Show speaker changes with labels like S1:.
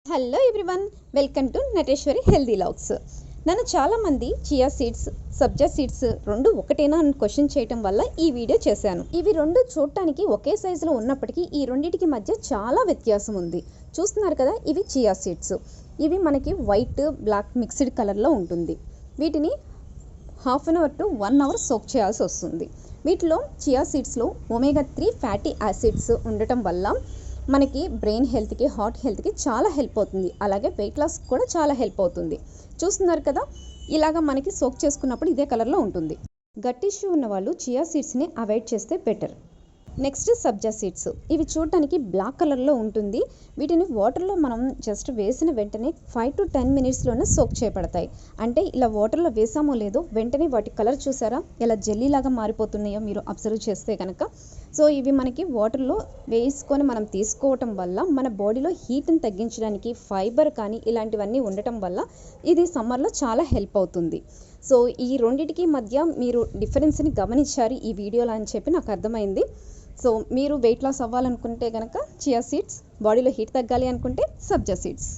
S1: Hello everyone, welcome to Nateshwari healthy vlogs. నన్ను చాలామంది chia seeds, సబ్జా seeds రెండు ఒకటేనా అని క్వశ్చన్ చేయటం వల్ల ఈ వీడియో చేశాను. ఇవి రెండు చూడటానికి ఒకే సైజులో ఉన్నప్పటికీ ఈ రెండింటికి మధ్య చాలా వ్యత్యాసం ఉంది. చూస్తున్నారు కదా, ఇవి చియా సీడ్స్. ఇవి మనకి వైట్, బ్లాక్ మిక్స్డ్ కలర్లో ఉంటుంది. వీటిని half an hour to 1 hour soak చేయాల్సి వస్తుంది. వీటిలో చియా సీడ్స్లో ఒమేగా 3 ఫ్యాటీ యాసిడ్స్ ఉండటం వల్ల మనకి బ్రెయిన్ హెల్త్కి, హార్ట్ హెల్త్కి చాలా హెల్ప్ అవుతుంది. అలాగే వెయిట్ లాస్ కూడా చాలా హెల్ప్ అవుతుంది. చూస్తున్నారు కదా, ఇలాగ మనకి సోక్ చేసుకున్నప్పుడు ఇదే కలర్లో ఉంటుంది. గట్ ఇష్యూ ఉన్న వాళ్ళు చియా సీడ్స్ని అవాయిడ్ చేస్తే బెటర్. నెక్స్ట్ సబ్జా సీడ్స్. ఇవి చూడటానికి బ్లాక్ కలర్లో ఉంటుంది. వీటిని వాటర్లో మనం జస్ట్ వేసిన వెంటనే 5 to 10 మినిట్స్లోనే సోక్ చేయబడతాయి. అంటే ఇలా వాటర్లో వేసామో లేదో వెంటనే వాటి కలర్ చూసారా ఎలా జెల్లీలాగా మారిపోతున్నాయో మీరు అబ్జర్వ్ చేస్తే కనుక. సో ఇవి మనకి వాటర్లో వేసుకొని మనం తీసుకోవటం వల్ల మన బాడీలో హీట్ని తగ్గించడానికి, ఫైబర్ కానీ ఇలాంటివన్నీ ఉండటం వల్ల ఇది సమ్మర్లో చాలా హెల్ప్ అవుతుంది. సో ఈ రెండింటికి మధ్య మీరు డిఫరెన్స్ని గమనించారు ఈ వీడియోలో అని చెప్పి నాకు అర్థమైంది. సో మీరు వెయిట్ లాస్ అవ్వాలనుకుంటే కనుక చియా సీడ్స్, బాడీలో హీట్ తగ్గాలి అనుకుంటే సబ్జా సీడ్స్.